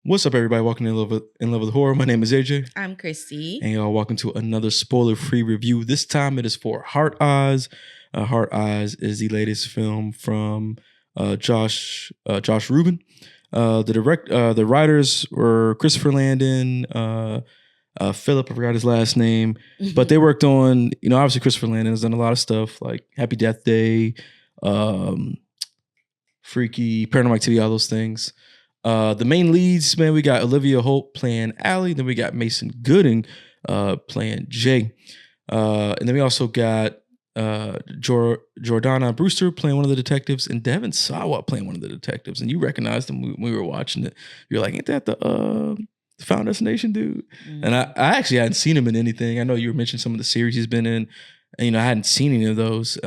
What's up, everybody? Welcome to In Love with Horror. My name is AJ. I'm Christy. And y'all, welcome to another spoiler-free review. This time it is for Heart Eyes. Heart Eyes is the latest film from Josh Rubin. The writers were Christopher Landon, Philip, I forgot his last name. But they worked on, obviously Christopher Landon has done a lot of stuff like Happy Death Day, Freaky, Paranormal Activity, all those things. The main leads, man, we got Olivia Holt playing Allie. Then we got Mason Gooding playing Jay. And then we also got Jordana Brewster playing one of the detectives and Devin Sawa playing one of the detectives. And you recognized him when we were watching it. You're like, ain't that the Final Destination dude? Mm-hmm. And I actually hadn't seen him in anything. I know you were mentioning some of the series he's been in. And, I hadn't seen any of those.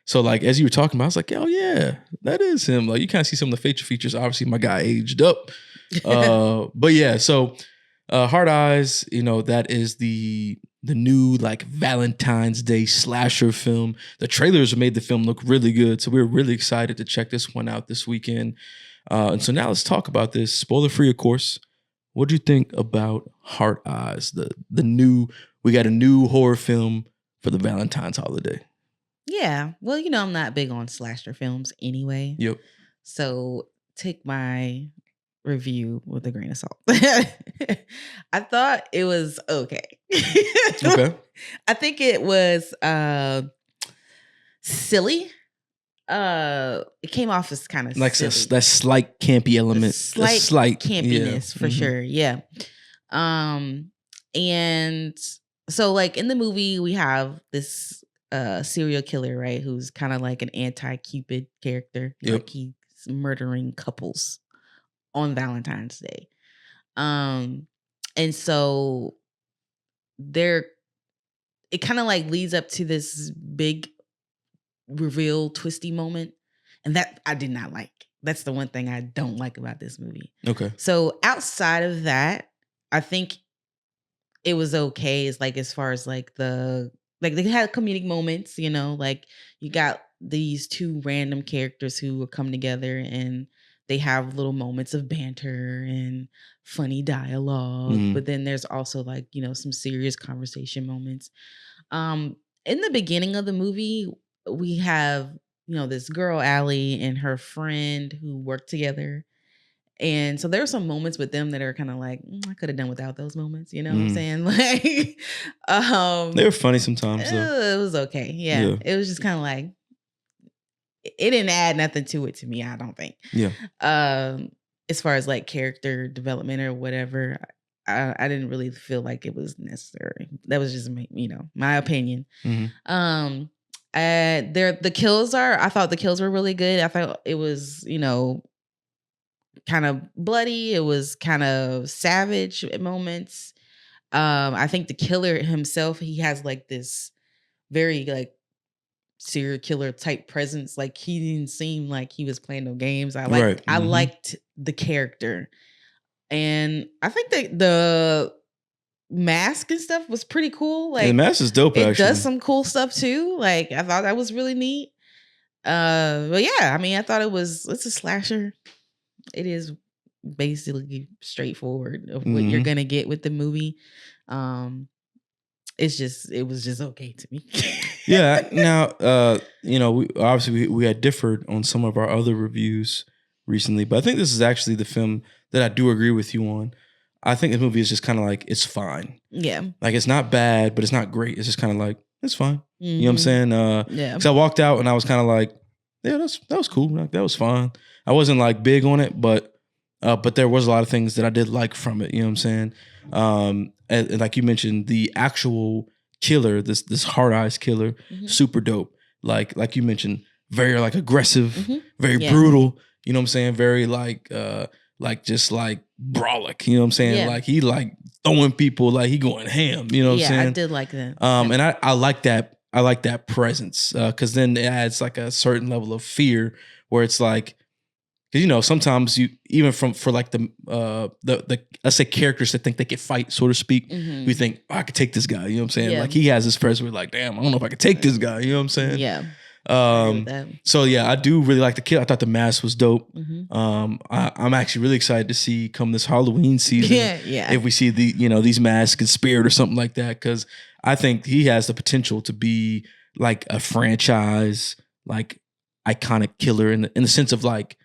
So, like, as you were talking about, I was like, oh, yeah, that is him. Like, you kind of see some of the facial features. Obviously, my guy aged up. But, yeah, so Heart Eyes, that is the new, like, Valentine's Day slasher film. The trailers made the film look really good. So, we were really excited to check this one out this weekend. And so now let's talk about this. Spoiler-free, of course. What do you think about Heart Eyes? We got a new horror film for the Valentine's holiday. Yeah. Well, I'm not big on slasher films anyway. Yep. So take my review with a grain of salt. I thought it was okay. Okay. I think it was silly. It came off as kind of like silly. That slight campy element. Slight campiness, for mm-hmm. sure. Yeah. And so like in the movie we have this serial killer, right? Who's kind of like an anti-Cupid character. Yep. Like he's murdering couples on Valentine's Day. And so it kind of like leads up to this big reveal twisty moment. And that I did not like. That's the one thing I don't like about this movie. Okay. So outside of that, I think it was okay. It's like as far as like they had comedic moments, like you got these two random characters who will come together and they have little moments of banter and funny dialogue. Mm-hmm. But then there's also like, some serious conversation moments. In the beginning of the movie, we have, this girl, Allie, and her friend who work together. And so there are some moments with them that are kind of like, I could have done without those moments. You know what I'm saying? Like, they were funny sometimes, though. It was okay. Yeah. It was just kind of like, it didn't add nothing to it to me, I don't think. Yeah. As far as like character development or whatever, I didn't really feel like it was necessary. That was just my opinion. Mm-hmm. I thought the kills were really good. I thought it was, kind of bloody. It was kind of savage at moments. I think the killer himself, he has like this very like serial killer type presence. Like he didn't seem like he was playing no games. I liked the character. And I think that the mask and stuff was pretty cool. Like the mask is dope, it actually. Does some cool stuff too. Like I thought that was really neat. But yeah, I mean, I thought it's a slasher. It is basically straightforward of what you're gonna get with the movie. It was just okay to me. Yeah. Now, we had differed on some of our other reviews recently, but I think this is actually the film that I do agree with you on. I think the movie is just kind of like, it's fine. Yeah. Like it's not bad, but it's not great. It's just kind of like, it's fine. Mm-hmm. You know what I'm saying? Yeah. Because I walked out and I was kind of like, yeah, that was cool. Like, that was fine. I wasn't like big on it, but there was a lot of things that I did like from it. You know what I'm saying? And like you mentioned, the actual killer, this Heart Eyes killer, super dope. Like you mentioned, very like aggressive, very brutal. You know what I'm saying? Very like just like brolic. You know what I'm saying? Yeah. Like he like throwing people, like he going ham. You know what I'm saying? Yeah, I did like that. And I like that. I like that presence because then it adds like a certain level of fear where it's like, because sometimes you even for like the let's say characters that think they can fight, so to speak, we think, I could take this guy. You know what I'm saying? Yeah. Like he has this presence where like, damn, I don't know if I could take this guy. You know what I'm saying? Yeah. I agree with that. So yeah, I do really like the kill. I thought the mask was dope. Mhm. I'm actually really excited to see come this Halloween season Yeah. if we see these masks in Spirit or something like that, because I think he has the potential to be like a franchise, like iconic killer in the sense of like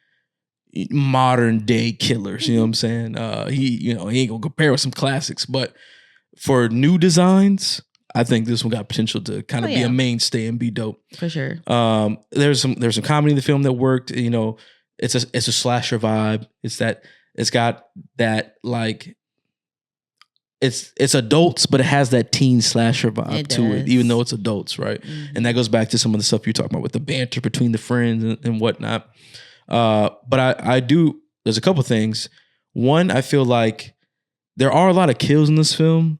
modern day killers. You know what I'm saying? He ain't gonna compare with some classics, but for new designs, I think this one got potential to kind of be a mainstay and be dope. For sure. There's some comedy in the film that worked. It's a slasher vibe. It's got that like it's adults, but it has that teen slasher vibe to it, even though it's adults, right? And that goes back to some of the stuff you're talking about with the banter between the friends and whatnot. But I do. There's a couple things. One, I feel like there are a lot of kills in this film,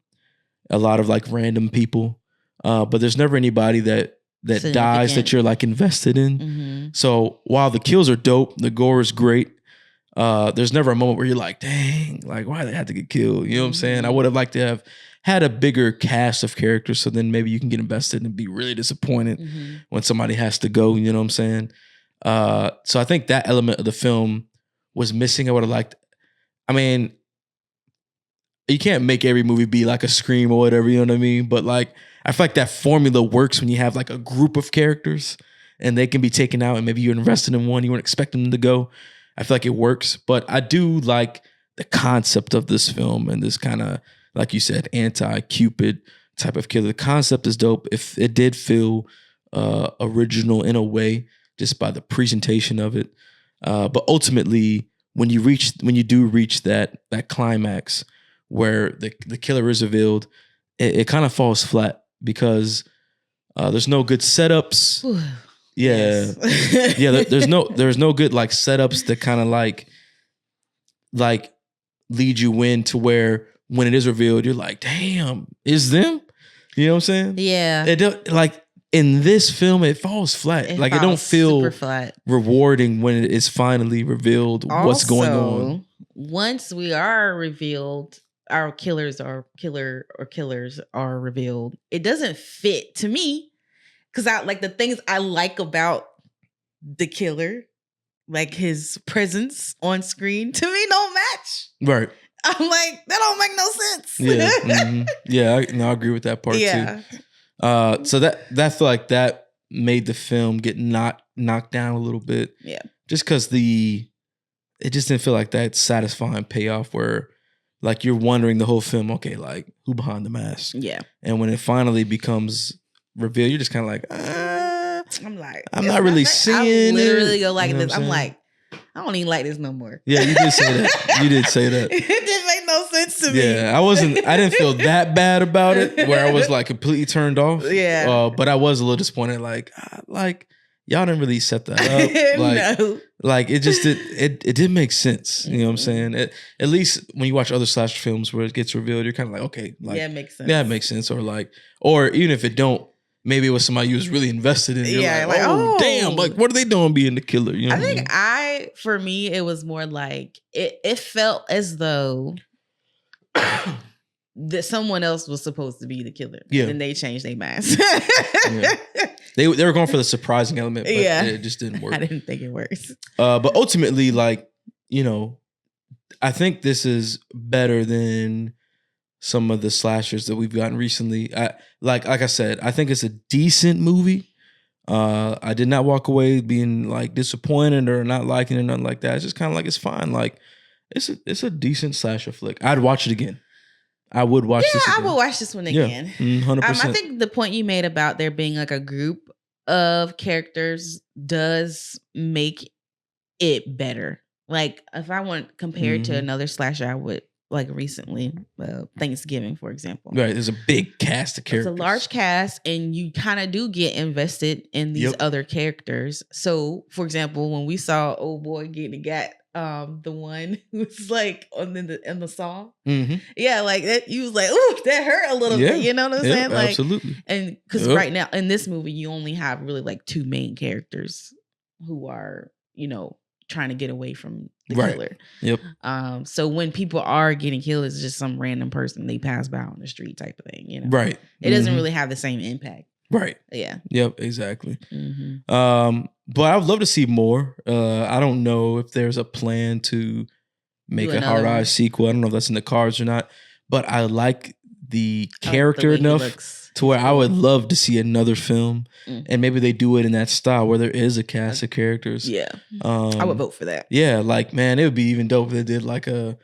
a lot of like random people, but there's never anybody that dies that you're like invested in. So while the kills are dope, the gore is great. There's never a moment where you're like, dang, like why they had to get killed? You know what I'm saying? I would have liked to have had a bigger cast of characters, so then maybe you can get invested and be really disappointed when somebody has to go. You know what I'm saying? So I think that element of the film was missing. I would have liked. I mean, you can't make every movie be like a Scream or whatever, you know what I mean? But like, I feel like that formula works when you have like a group of characters and they can be taken out and maybe you're invested in one, you weren't expecting them to go. I feel like it works, but I do like the concept of this film and this kind of, like you said, anti-Cupid type of killer. The concept is dope. If it did feel original in a way, just by the presentation of it. But ultimately, when you do reach that climax, where the killer is revealed, it kind of falls flat because there's no good setups. Yeah, yeah. There's no good like setups that kind of like lead you in to where when it is revealed, you're like, damn, is them? You know what I'm saying? Yeah. It don't, like in this film, it falls flat. It don't feel super flat, rewarding when it is finally revealed what's going on. Once we are revealed, our killers are revealed, it doesn't fit to me because I like the things I like about the killer, like his presence on screen, to me don't match. Right. I'm like, that don't make no sense. Yeah. Yeah, I agree with that part too. So that feel like that made the film get knocked down a little bit. Yeah. Just because it just didn't feel like that satisfying payoff where like you're wondering the whole film, okay, like who behind the mask? Yeah. And when it finally becomes revealed, you're just kind of like, I'm not really seeing. I literally go like you know this. I'm like, I don't even like this no more. Yeah, you did say that. You did say that. It didn't make no sense to me. Yeah, I didn't feel that bad about it where I was like completely turned off. Yeah. But I was a little disappointed. Like y'all didn't really set that up. Like, no. Like it just it didn't make sense. You know what I'm saying? At least when you watch other slasher films where it gets revealed, you're kind of like, okay, like yeah, it makes sense. Yeah, it makes sense. Or even if it don't, maybe it was somebody you was really invested in. You're like, oh, damn, like what are they doing being the killer? You know I think for me, it was more like it felt as though that someone else was supposed to be the killer. Yeah. And then they changed their mask. Yeah. They were going for the surprising element, but it just didn't work. I didn't think it works. But ultimately, like, you know, I think this is better than some of the slashers that we've gotten recently. Like I said, I think it's a decent movie. I did not walk away being like disappointed or not liking it, nothing like that. It's just kind of like it's fine. Like it's a decent slasher flick. I'd watch it again. I would watch this again. I would watch this one again. 100%. I think the point you made about there being like a group of characters does make it better. Like if I want compared to another slasher, I would like recently, Thanksgiving, for example. Right, there's a big cast of characters. It's a large cast, and you kind of do get invested in these other characters. So, for example, when we saw old boy getting got, the one who's like in the song, yeah, like that, you was like, ooh, that hurt a little bit. You know what I'm saying? Like, absolutely. And because right now in this movie, you only have really like two main characters who are, you know, trying to get away from the killer. Yep. So when people are getting killed, it's just some random person they pass by on the street type of thing, you know? Right. It doesn't really have the same impact. Right. Yeah. Yep. Exactly. Mm-hmm. But I would love to see more. I don't know if there's a plan to make a Hard Eyes sequel. I don't know if that's in the cards or not. But I like the character enough to where I would love to see another film, and maybe they do it in that style where there is a cast of characters. Yeah, I would vote for that. Yeah, like man, it would be even dope if they did like if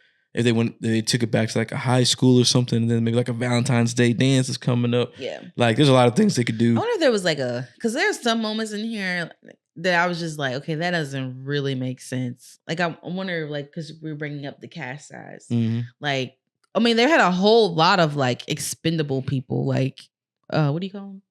they took it back to like a high school or something, and then maybe like a Valentine's Day dance is coming up. Yeah, like there's a lot of things they could do. I wonder if there was like because there's some moments in here that I was just like, okay, that doesn't really make sense. Like I wonder, like, because we're bringing up the cast size, like. I mean, they had a whole lot of like expendable people, like what do you call them?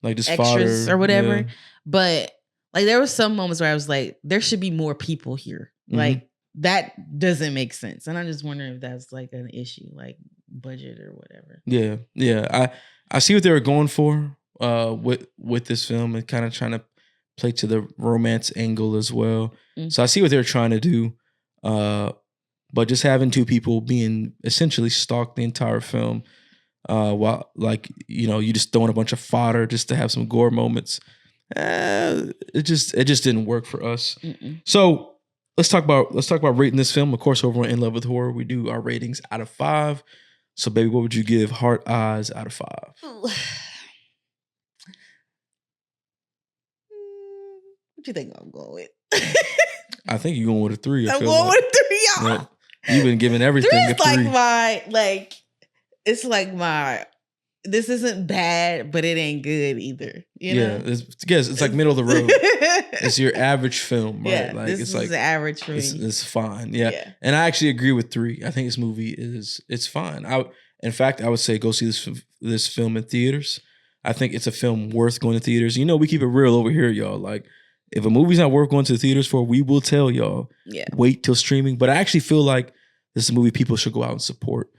Like just extras fodder, or whatever. Yeah. But like there were some moments where I was like, there should be more people here. Like that doesn't make sense. And I'm just wondering if that's like an issue, like budget or whatever. Yeah. Yeah. I see what they were going for with this film and kind of trying to play to the romance angle as well. So I see what they're trying to do. But just having two people being essentially stalked the entire film, while like you just throwing a bunch of fodder just to have some gore moments, it just didn't work for us. So let's talk about rating this film. Of course, over on In Love with Horror, we do our ratings out of 5. So, baby, what would you give Hard Eyes out of 5? What you think I'm going with? I think you're going with a 3. I'm going with a 3, y'all. Yeah. You've been giving everything a 3. It's like my, this isn't bad, but it ain't good either. You know? It's like middle of the road. It's your average film, right? Yeah, like this it's is like average for me. It's fine. Yeah. And I actually agree with 3. I think this movie it's fine. In fact, I would say go see this film in theaters. I think it's a film worth going to theaters. We keep it real over here, y'all. Like, if a movie's not worth going to the theaters for, we will tell y'all. Yeah. Wait till streaming. But I actually feel like this is a movie people should go out and support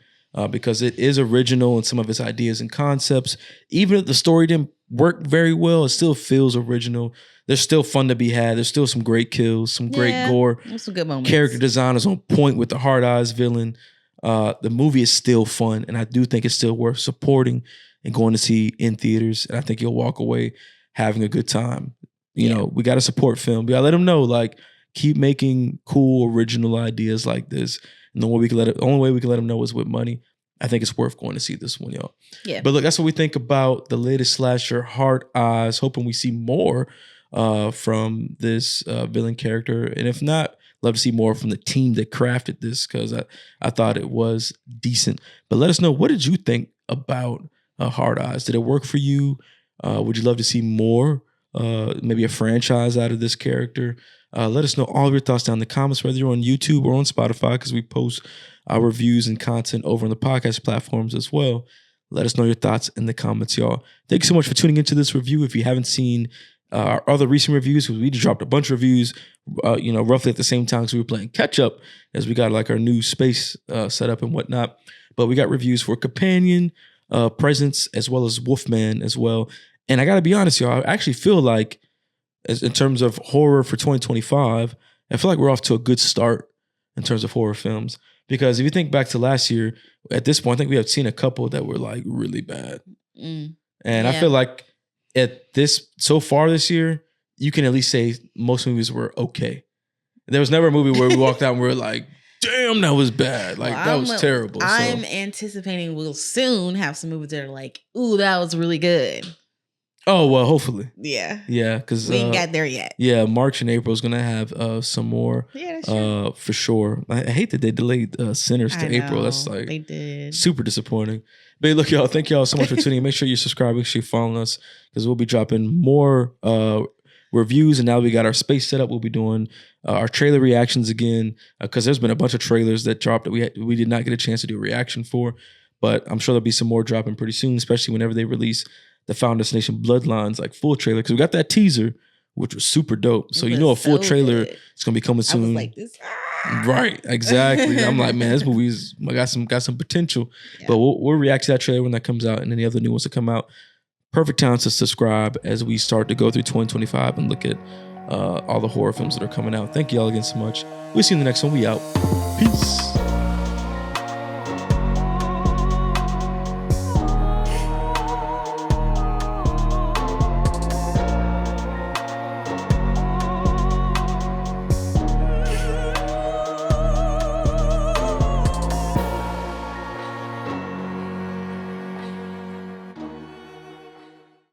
because it is original in some of its ideas and concepts. Even if the story didn't work very well, it still feels original. There's still fun to be had. There's still some great kills, some great gore. Some good moments. Character design is on point with the Hard Eyes villain. The movie is still fun, and I do think it's still worth supporting and going to see in theaters. And I think you'll walk away having a good time. We got to support film. We got to let them know, like, keep making cool, original ideas like this. And the only way we can let them know is with money. I think it's worth going to see this one, y'all. Yeah. But look, that's what we think about the latest slasher, Hard Eyes. Hoping we see more from this villain character. And if not, love to see more from the team that crafted this because I thought it was decent. But let us know, what did you think about Hard Eyes? Did it work for you? Would you love to see more? Maybe a franchise out of this character? Let us know all of your thoughts down in the comments, whether you're on YouTube or on Spotify, because we post our reviews and content over on the podcast platforms as well. Let us know your thoughts in the comments, y'all. Thank you so much for tuning into this review. If you haven't seen our other recent reviews, because we just dropped a bunch of reviews, roughly at the same time, because we were playing catch up as we got like our new space set up and whatnot. But we got reviews for Companion, Presence, as well as Wolfman as well. And I got to be honest, y'all, I actually feel like, in terms of horror for 2025, I feel like we're off to a good start in terms of horror films. Because if you think back to last year, at this point, I think we have seen a couple that were like really bad. And I feel like so far this year, you can at least say most movies were okay. There was never a movie where we walked out and we were like, damn, that was bad. Like, that was terrible. I'm anticipating we'll soon have some movies that are like, ooh, that was really good. Oh, well, hopefully. Yeah. Yeah, because we ain't got there yet. Yeah, March and April is going to have some more. Yeah, that's true. For sure. I hate that they delayed Sinners to April. That's like they did. Super disappointing. But look, y'all, thank y'all so much for tuning in. Make sure you're subscribing, make sure you're following us, because we'll be dropping more reviews. And now we got our space set up. We'll be doing our trailer reactions again, because there's been a bunch of trailers that dropped that we did not get a chance to do a reaction for. But I'm sure there'll be some more dropping pretty soon, especially whenever they release the Final Destination Bloodlines like full trailer, because we got that teaser, which was super dope. So a full trailer is gonna be coming soon. I was like this. Right, exactly. I'm like, man, this movie's got some potential. Yeah. But we'll react to that trailer when that comes out, and any other new ones that come out. Perfect time to subscribe as we start to go through 2025 and look at all the horror films that are coming out. Thank you all again so much. We'll see you in the next one. We out. Peace.